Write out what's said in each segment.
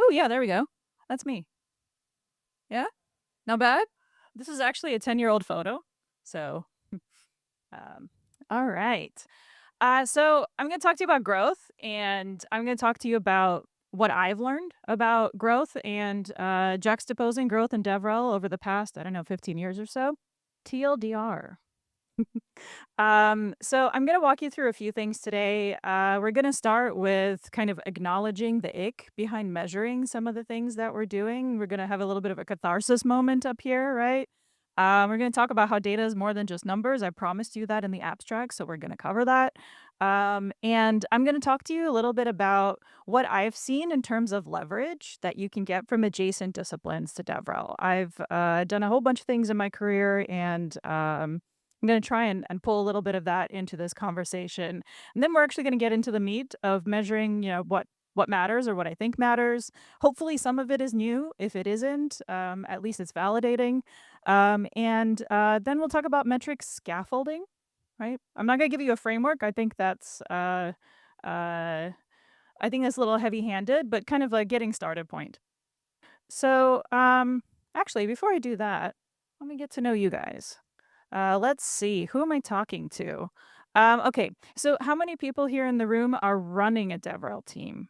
Oh, yeah, there we go. That's me. Yeah? Not bad? This is actually a 10-year-old photo. So, um, all right. So I'm going to talk to you about growth, and I'm going to talk to you about what I've learned about growth and juxtaposing growth and DevRel over the past, I don't know, 15 years or so. TLDR. So I'm going to walk you through a few things today. We're going to start with kind of acknowledging the ick behind measuring some of the things that we're doing. We're going to have a little bit of a catharsis moment up here, right? We're going to talk about how data is more than just numbers. I promised you that in the abstract, so we're going to cover that. And I'm going to talk to you a little bit about what I've seen in terms of leverage that you can get from adjacent disciplines to DevRel. I've done a whole bunch of things in my career, and I'm going to try and pull a little bit of that into this conversation. And then we're actually going to get into the meat of measuring, what matters or what I think matters. Hopefully some of it is new. If it isn't, at least it's validating. And then we'll talk about metrics scaffolding, right? I'm not going to give you a framework. I think that's a little heavy-handed, but kind of a getting started point. So, actually, before I do that, let me get to know you guys. Let's see. Who am I talking to? Okay. So how many people here in the room are running a DevRel team?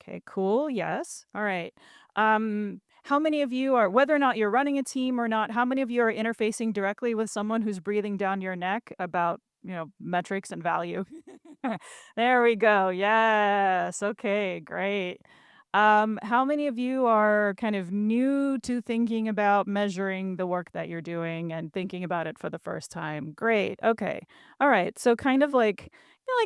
Okay, cool. Yes. All right. How many of you are, whether or not you're running a team or not, how many of you are interfacing directly with someone who's breathing down your neck about, metrics and value? There we go. Yes. Okay, great. How many of you are kind of new to thinking about measuring the work that you're doing and thinking about it for the first time? Great. Okay. All right. So kind of like,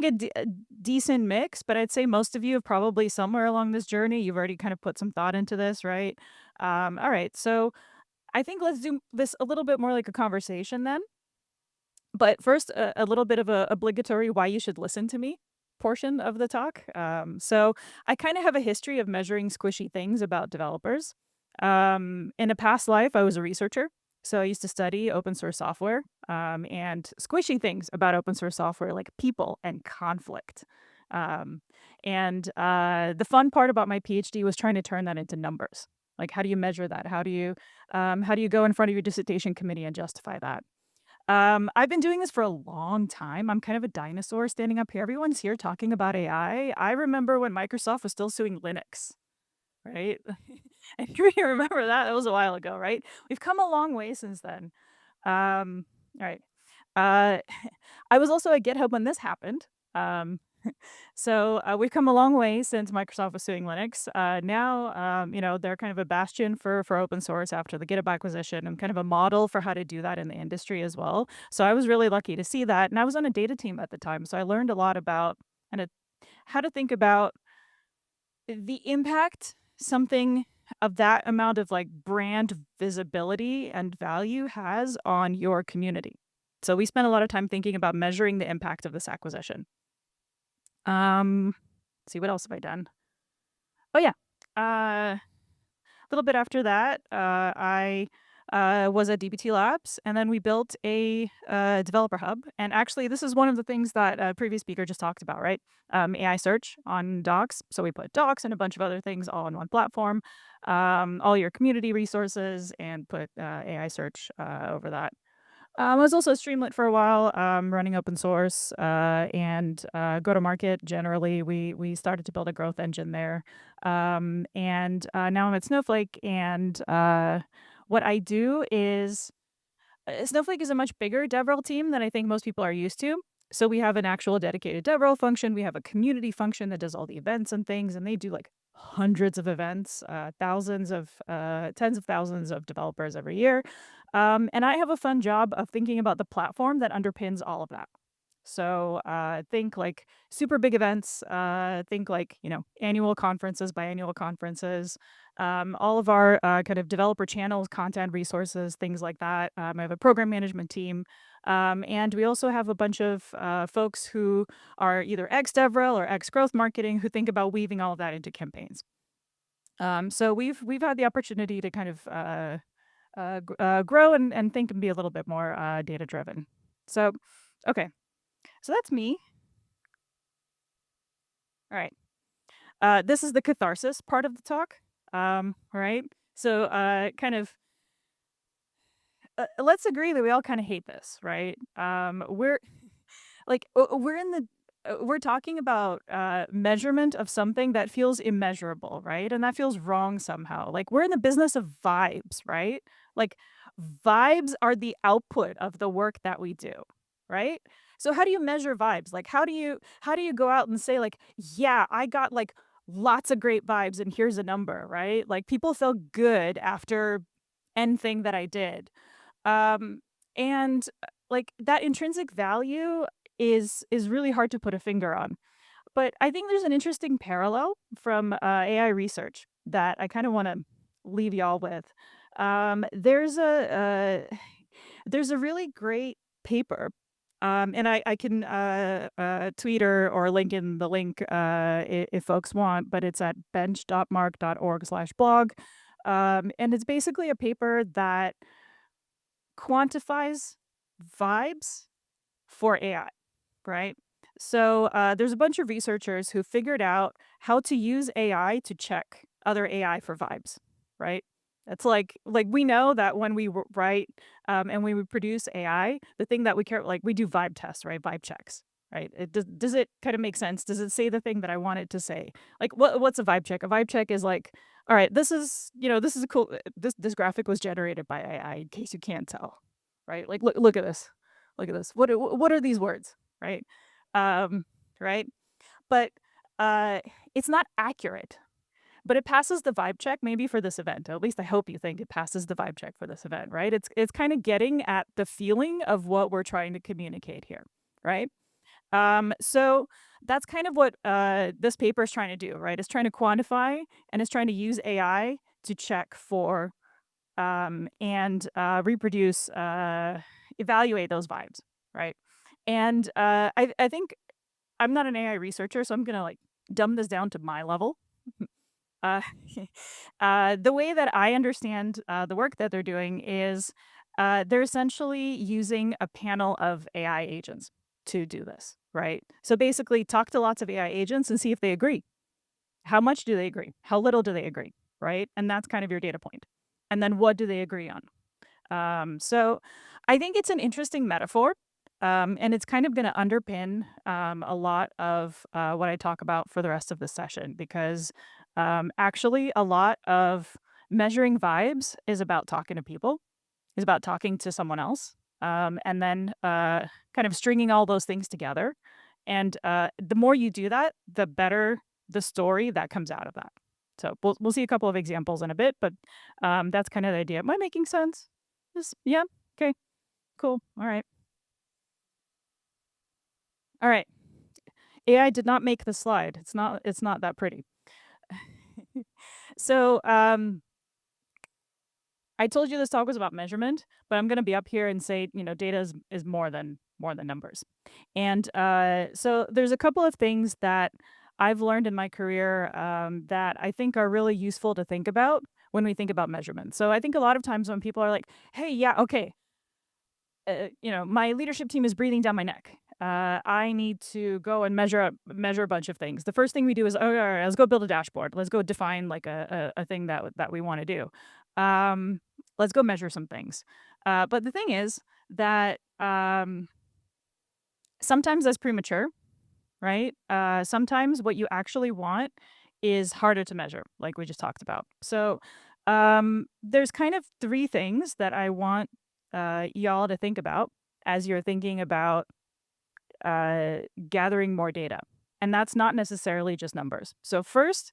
a decent mix, but I'd say most of you have probably somewhere along this journey. You've already kind of put some thought into this, right? All right. So I think let's do this a little bit more like a conversation then. But first, a little bit of a obligatory why you should listen to me portion of the talk. So I kind of have a history of measuring squishy things about developers. In a past life, I was a researcher. So I used to study open source software and squishy things about open source software like people and conflict. Um, and the fun part about my PhD was trying to turn that into numbers. Like, how do you measure that? How do you go in front of your dissertation committee and justify that? I've been doing this for a long time. I'm kind of a dinosaur standing up here. Everyone's here talking about AI. I remember when Microsoft was still suing Linux, right? And you remember that? That was a while ago, right? We've come a long way since then. All right. Uh, I was also at GitHub when this happened. Um, so we've come a long way since Microsoft was suing Linux. Now, they're kind of a bastion for open source after the GitHub acquisition and kind of a model for how to do that in the industry as well. So I was really lucky to see that. And I was on a data team at the time. So I learned a lot about kind of how to think about the impact something of that amount of like brand visibility and value has on your community. So we spent a lot of time thinking about measuring the impact of this acquisition. Let's see, what else have I done? Oh yeah. A little bit after that, I was at DBT Labs, and then we built a developer hub. And actually, this is one of the things that a previous speaker just talked about, right? AI search on docs. So we put docs and a bunch of other things all on one platform, all your community resources, and put AI search over that. I was also a Streamlit for a while, running open source and go to market. Generally, we started to build a growth engine there, and now I'm at Snowflake. And what I do is Snowflake is a much bigger DevRel team than I think most people are used to. So we have an actual dedicated DevRel function. We have a community function that does all the events and things, and they do like hundreds of events, tens of thousands of developers every year. And I have a fun job of thinking about the platform that underpins all of that. So think like super big events, think like, annual conferences, biannual conferences, all of our kind of developer channels, content resources, things like that. I have a program management team. And we also have a bunch of folks who are either ex-DevRel or ex-growth marketing who think about weaving all of that into campaigns. So we've had the opportunity to kind of grow and think and be a little bit more data driven. So, okay. So that's me. All right. This is the catharsis part of the talk. Right? So, let's agree that we all kind of hate this, right? We're in the we're talking about measurement of something that feels immeasurable, right? And that feels wrong somehow. Like we're in the business of vibes, right? Like vibes are the output of the work that we do, right? So how do you measure vibes? Like how do you go out and say like, yeah, I got like lots of great vibes and here's a number, right? Like people felt good after anything that I did. Um, like, that intrinsic value is really hard to put a finger on. But I think there's an interesting parallel from, AI research that I kinda wanna leave y'all with. There's a really great paper, and I can, tweet or link in the link, if folks want, but it's at bench.mark.org/blog, and it's basically a paper that quantifies vibes for AI, right? So there's a bunch of researchers who figured out how to use AI to check other AI for vibes, right? It's like we know that when we write and when we produce AI, the thing that we care like we do vibe tests, right? Vibe checks, right? Does it kind of make sense? Does it say the thing that I want it to say? Like what's a vibe check? A vibe check is like, all right, this is a cool this graphic was generated by AI in case you can't tell, right? Like look at this. Look at this. What are these words? Right? Um, right? But it's not accurate, but it passes the vibe check maybe for this event. At least I hope you think it passes the vibe check for this event, right? It's kind of getting at the feeling of what we're trying to communicate here, right? So that's kind of what this paper is trying to do, right? It's trying to quantify and it's trying to use AI to check for and reproduce, evaluate those vibes, right? And I think I'm not an AI researcher, so I'm gonna like dumb this down to my level. Uh, the way that I understand the work that they're doing is they're essentially using a panel of AI agents to do this, right? So basically, talk to lots of AI agents and see if they agree. How much do they agree? How little do they agree? Right? And that's kind of your data point. And then what do they agree on? So I think it's an interesting metaphor. And it's kind of going to underpin a lot of what I talk about for the rest of the session because actually, a lot of measuring vibes is about talking to people, is about talking to someone else, and then kind of stringing all those things together. And the more you do that, the better the story that comes out of that. So we'll see a couple of examples in a bit, but that's kind of the idea. Am I making sense? Yeah. Okay. Cool. All right. All right. AI did not make the slide. It's not that pretty. So, I told you this talk was about measurement, but I'm gonna be up here and say, data is more than numbers. And so there's a couple of things that I've learned in my career that I think are really useful to think about when we think about measurement. So I think a lot of times when people are like, "Hey, yeah, okay, my leadership team is breathing down my neck. I need to go and measure a bunch of things. The first thing we do is, all right, let's go build a dashboard. Let's go define like a thing that we want to do. Let's go measure some things. But the thing is that sometimes that's premature, right? Sometimes what you actually want is harder to measure, like we just talked about. So there's kind of three things that I want y'all to think about as you're thinking about uh, gathering more data. And that's not necessarily just numbers. So, first,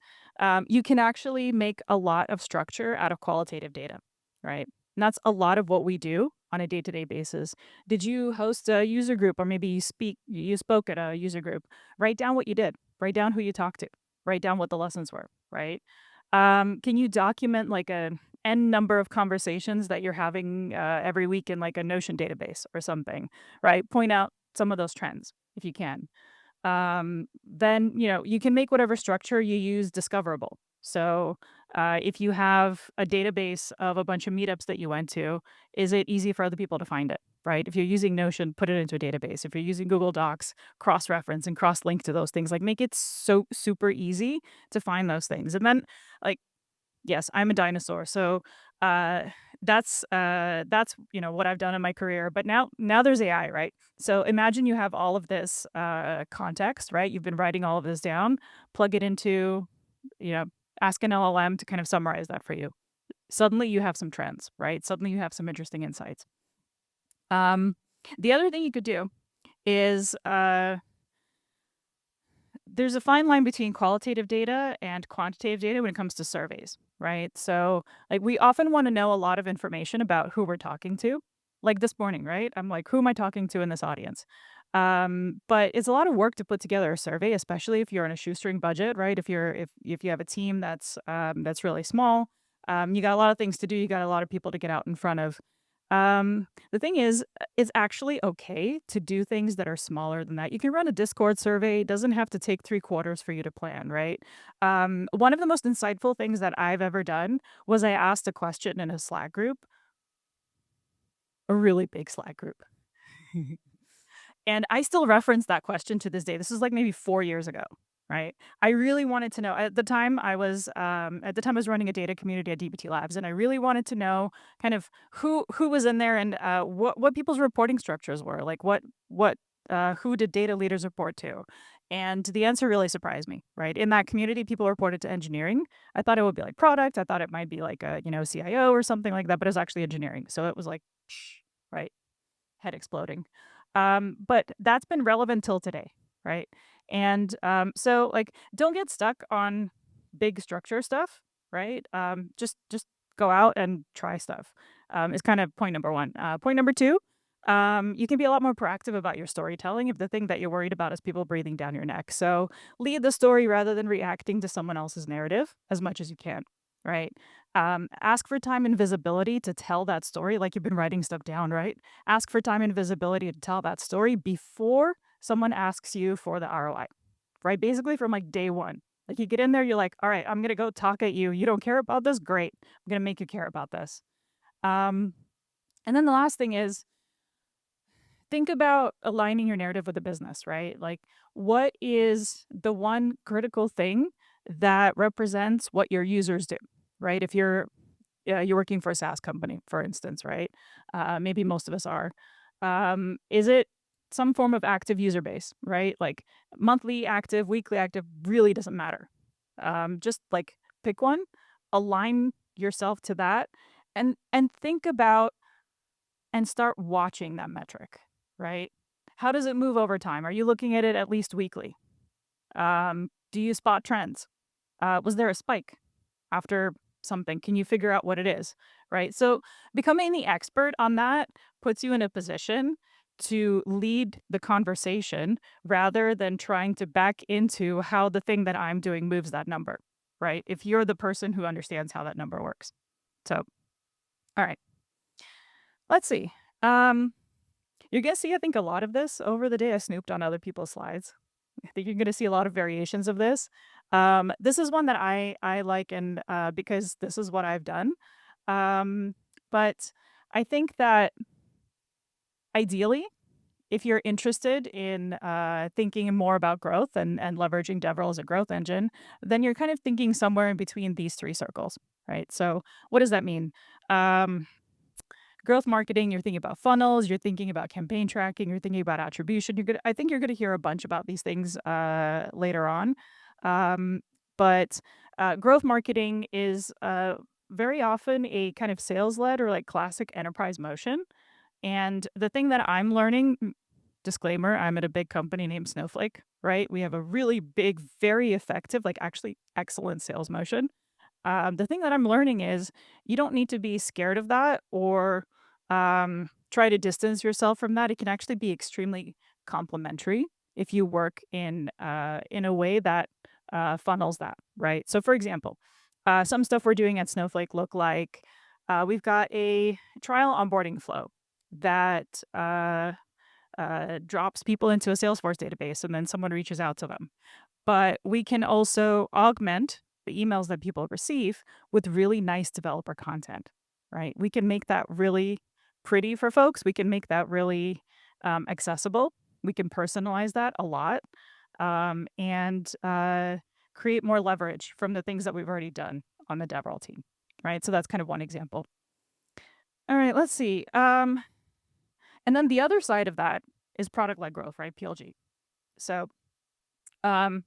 you can actually make a lot of structure out of qualitative data, right? And that's a lot of what we do on a day-to-day basis. Did you host a user group or maybe you spoke at a user group? Write down what you did, write down who you talked to, write down what the lessons were, right? Can you document like a n number of conversations that you're having every week in like a Notion database or something, right? Point out some of those trends if you can. Then you can make whatever structure you use discoverable. So if you have a database of a bunch of meetups that you went to, is it easy for other people to find it? right? If you're using Notion, put it into a database. If you're using Google Docs, cross-reference and cross-link to those things. Like, make it so super easy to find those things. And then, like, yes, I'm a dinosaur. So uh that's what I've done in my career. But now there's AI, right? So imagine you have all of this context, right? You've been writing all of this down, plug it into, you know, ask an LLM to kind of summarize that for you. Suddenly you have some trends, right? Suddenly you have some interesting insights. Um the other thing you could do is there's a fine line between qualitative data and quantitative data when it comes to surveys, right? So, like, we often want to know a lot of information about who we're talking to. Like this morning, right? I'm like, who am I talking to in this audience? But it's a lot of work to put together a survey, especially if you're on a shoestring budget, right? If you have a team that's really small, you got a lot of things to do. You got a lot of people to get out in front of. The thing is, it's actually okay to do things that are smaller than that. You can run a Discord survey. It doesn't have to take 3 quarters for you to plan, right? One of the most insightful things that I've ever done was I asked a question in a Slack group, a really big Slack group. And I still reference that question to this day. This is like maybe 4 years ago, right? I really wanted to know at the time I was running a data community at DBT Labs, and I really wanted to know kind of who was in there and, what people's reporting structures were, like who did data leaders report to? And the answer really surprised me, right? In that community, people reported to engineering. I thought it would be like product. I thought it might be like a, CIO or something like that, but it's actually engineering. So it was like, right? Head exploding. But that's been relevant till today, right? And so, like, don't get stuck on big structure stuff, right? Just go out and try stuff. Is kind of point number one. Point number two. You can be a lot more proactive about your storytelling if the thing that you're worried about is people breathing down your neck. So lead the story rather than reacting to someone else's narrative as much as you can, right? Ask for time and visibility to tell that story, like you've been writing stuff down, right? Ask for time and visibility to tell that story before someone asks you for the ROI, right? Basically, from like day one. Like, you get in there, you're like, all right, I'm going to go talk at you. You don't care about this? Great. I'm going to make you care about this. Um, and then the last thing is, think about aligning your narrative with the business, right? Like, what is the one critical thing that represents what your users do, right? If you're working for a SaaS company, for instance, right? Maybe most of us are. Is it some form of active user base, right? Like, monthly active, weekly active, really doesn't matter. Just like pick one, align yourself to that, and think about and start watching that metric, right? How does it move over time? Are you looking at it at least weekly? Do you spot trends? Was there a spike after something? Can you figure out what it is? Right. So becoming the expert on that puts you in a position to lead the conversation rather than trying to back into how the thing that I'm doing moves that number. Right. If you're the person who understands how that number works. So, all right, let's see. Um, you're going to see, I think, a lot of this over the day. I snooped on other people's slides. I think you're gonna see a lot of variations of this. This is one that I like, and because this is what I've done. Um, but I think that ideally, if you're interested in thinking more about growth and leveraging DevRel as a growth engine, then you're kind of thinking somewhere in between these three circles, right? So what does that mean? Um, Growth marketing, you're thinking about funnels, you're thinking about campaign tracking, you're thinking about attribution. I think you're gonna hear a bunch about these things later on. Um, but growth marketing is very often a kind of sales led or like classic enterprise motion. And the thing that I'm learning, disclaimer, I'm at a big company named Snowflake, right? We have a really big, very effective, like actually excellent sales motion. The thing that I'm learning is you don't need to be scared of that or try to distance yourself from that. It can actually be extremely complementary if you work in a way that funnels that, right? So, for example, some stuff we're doing at Snowflake look like we've got a trial onboarding flow that drops people into a Salesforce database, and then someone reaches out to them. But we can also augment the emails that people receive with really nice developer content, right? We can make that really pretty for folks, we can make that really accessible. We can personalize that a lot, and create more leverage from the things that we've already done on the DevRel team, right? So that's kind of one example. All right, let's see. And then the other side of that is product-led growth, right? PLG. So um,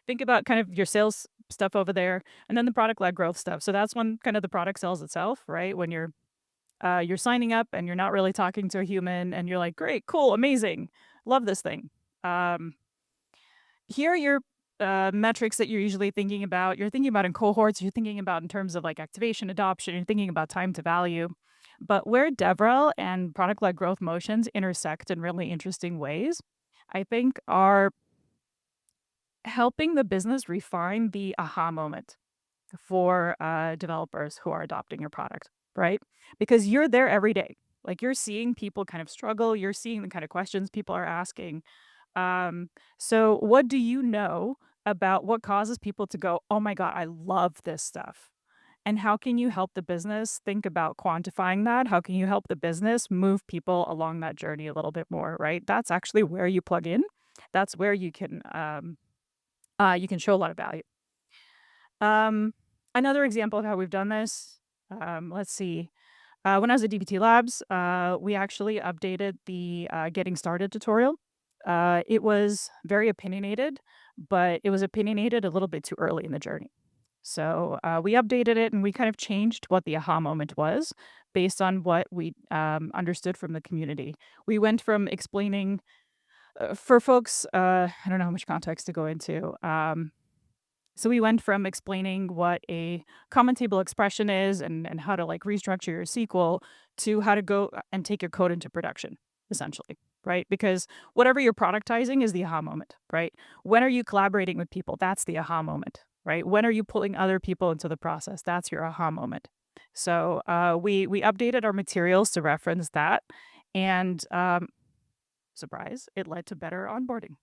think about kind of your sales stuff over there, and then the product-led growth stuff. So that's when kind of the product sells itself, right? When you're signing up and you're not really talking to a human, and you're like, great, cool, amazing, love this thing. Um, Here are your metrics that you're usually thinking about. You're thinking about in cohorts, you're thinking about in terms of like activation, adoption, you're thinking about time to value. But where DevRel and product led growth motions intersect in really interesting ways, I think are helping the business refine the aha moment for developers who are adopting your product, right? Because you're there every day. Like you're seeing people kind of struggle, you're seeing the kind of questions people are asking. So what do you know about what causes people to go, "Oh my god, I love this stuff." And how can you help the business think about quantifying that? How can you help the business move people along that journey a little bit more, right? That's actually where you plug in. That's where you can show a lot of value. Um, Another example of how we've done this, let's see. When I was at DBT Labs, we actually updated the getting started tutorial. It was very opinionated, but it was opinionated a little bit too early in the journey. So we updated it and we kind of changed what the aha moment was based on what we understood from the community. We went from explaining for folks, I don't know how much context to go into. So we went from explaining what a common table expression is and how to like restructure your SQL to how to go and take your code into production, essentially, right? Because whatever you're productizing is the aha moment, right? When are you collaborating with people? That's the aha moment, right? When are you pulling other people into the process? That's your aha moment. So we updated our materials to reference that, and surprise, it led to better onboarding.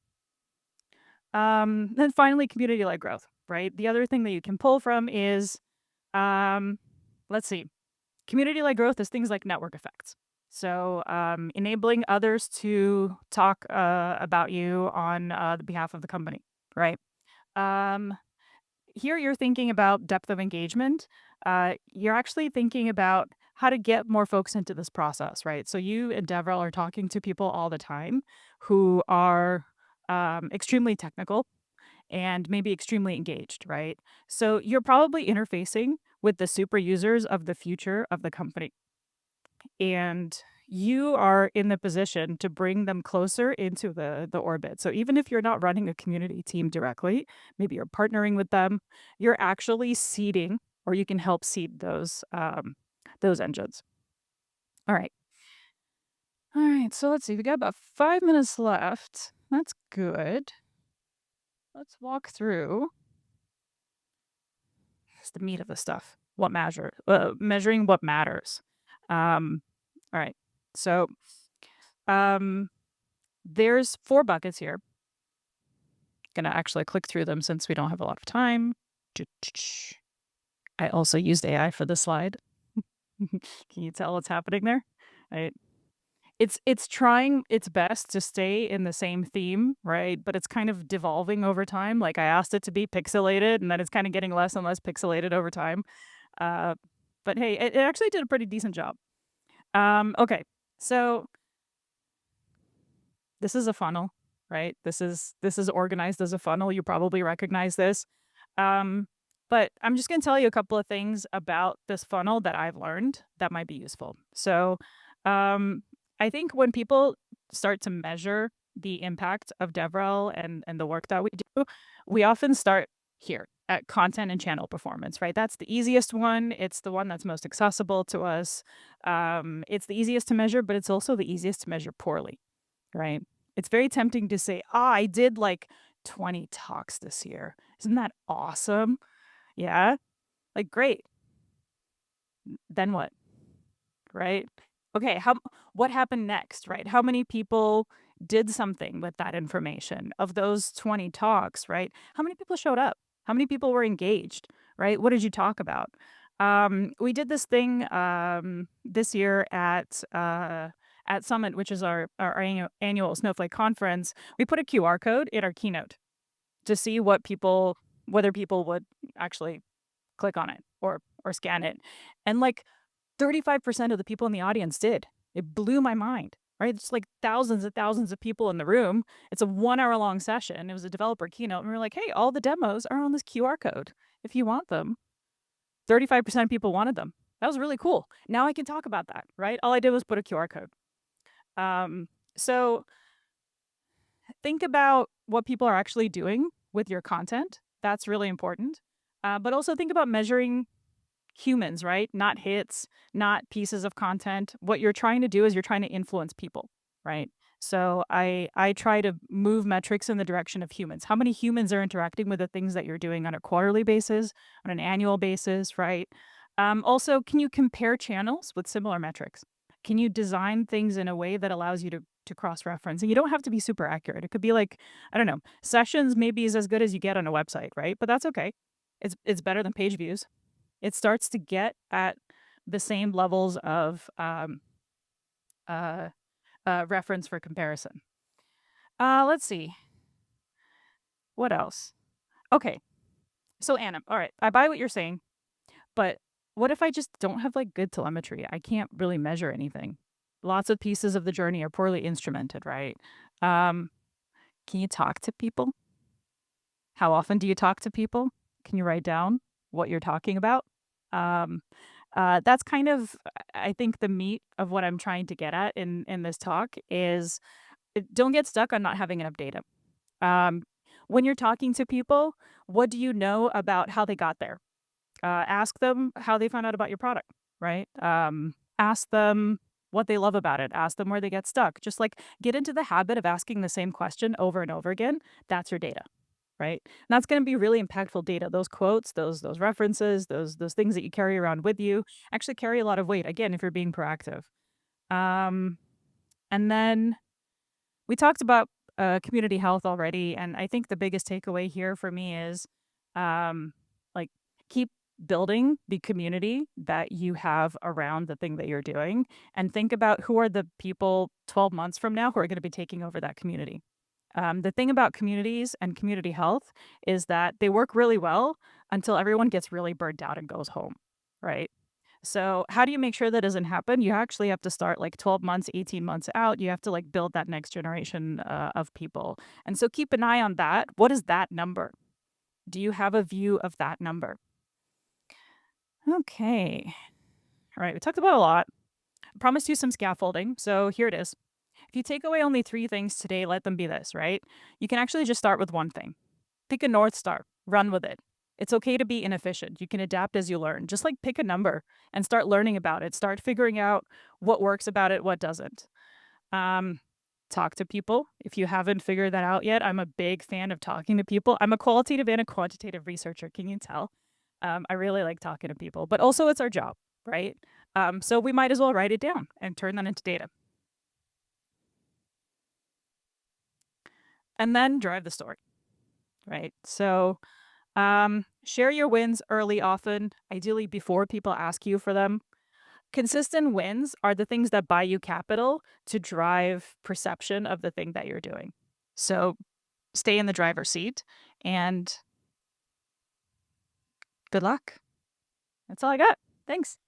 Then finally, community-led growth, right? The other thing that you can pull from is, um, let's see, community-led growth is things like network effects. So, enabling others to talk about you on the behalf of the company, right? Um, Here you're thinking about depth of engagement. You're actually thinking about how to get more folks into this process, right? So you and DevRel are talking to people all the time who are extremely technical and maybe extremely engaged, right? So you're probably interfacing with the super users of the future of the company. And you are in the position to bring them closer into the orbit. So even if you're not running a community team directly, maybe you're partnering with them, you're actually seeding or you can help seed those engines. All right. All right. So let's see. We got about 5 minutes left. That's good. Let's walk through. It's the meat of the stuff. Measuring what matters. All right. So um, there's 4 buckets here. Gonna actually click through them since we don't have a lot of time. I also used AI for this slide. Can you tell what's happening there? Right. It's trying its best to stay in the same theme, right? But it's kind of devolving over time. Like I asked it to be pixelated, and then it's kind of getting less and less pixelated over time. Uh, but hey, it actually did a pretty decent job. Okay, so this is a funnel, right? This is organized as a funnel. You probably recognize this. Um, but I'm just going to tell you a couple of things about this funnel that I've learned that might be useful. So, um, I think when people start to measure the impact of DevRel and the work that we do, we often start here at content and channel performance, right? That's the easiest one. It's the one that's most accessible to us. It's the easiest to measure, but it's also the easiest to measure poorly, right? It's very tempting to say, I did like 20 talks this year. Isn't that awesome? Yeah. Like, great. Then what? Right? Okay. What happened next? Right? How many people did something with that information of those 20 talks? Right? How many people showed up? How many people were engaged? Right? What did you talk about? We did this thing this year at Summit, which is our annual Snowflake conference. We put a QR code in our keynote to see whether people would actually click on it or scan it, and like 35% of the people in the audience did. It blew my mind. Right, it's like thousands and thousands of people in the room. It's a 1 hour long session. It was a developer keynote, and we were like, "Hey, all the demos are on this QR code if you want them." 35% of people wanted them. That was really cool. Now I can talk about that, right? All I did was put a QR code. So think about what people are actually doing with your content. That's really important. But also think about measuring humans, right? Not hits, not pieces of content. What you're trying to do is you're trying to influence people, right? So I try to move metrics in the direction of humans. How many humans are interacting with the things that you're doing on a quarterly basis, on an annual basis, right? Also, can you compare channels with similar metrics? Can you design things in a way that allows you to cross reference? And you don't have to be super accurate. It could be like, I don't know, sessions maybe is as good as you get on a website, right? But that's okay. It's better than page views. It starts to get at the same levels of uh, reference for comparison. Let's see. What else? Okay. So, Anna, all right. I buy what you're saying, but what if I just don't have like good telemetry? I can't really measure anything. Lots of pieces of the journey are poorly instrumented, right? Um, can you talk to people? How often do you talk to people? Can you write down what you're talking about? Um, that's kind of, I think, the meat of what I'm trying to get at in this talk is don't get stuck on not having enough data. Um, when you're talking to people, what do you know about how they got there? Ask them how they found out about your product, right? Ask them what they love about it. Ask them where they get stuck. Just like get into the habit of asking the same question over and over again. That's your data, right? And that's going to be really impactful data. Those quotes, those references, those things that you carry around with you actually carry a lot of weight. Again, if you're being proactive. Um, and then we talked about community health already, and I think the biggest takeaway here for me is, um, like, keep building the community that you have around the thing that you're doing, and think about who are the people 12 months from now who are going to be taking over that community. The thing about communities and community health is that they work really well until everyone gets really burnt out and goes home, right? So, how do you make sure that doesn't happen? You actually have to start like 12 months, 18 months out. You have to like build that next generation of people. And so keep an eye on that. What is that number? Do you have a view of that number? Okay. All right. We talked about a lot. I promised you some scaffolding. So here it is. If you take away only 3 things today, let them be this, right? You can actually just start with one thing. Pick a North Star, run with it. It's okay to be inefficient. You can adapt as you learn. Just like pick a number and start learning about it. Start figuring out what works about it, what doesn't. Um, talk to people. If you haven't figured that out yet, I'm a big fan of talking to people. I'm a qualitative and a quantitative researcher. Can you tell? I really like talking to people, but also it's our job, right? So we might as well write it down and turn that into data. And then drive the story, right? So share your wins early, often, ideally before people ask you for them. Consistent wins are the things that buy you capital to drive perception of the thing that you're doing. So stay in the driver's seat and good luck. That's all I got. Thanks.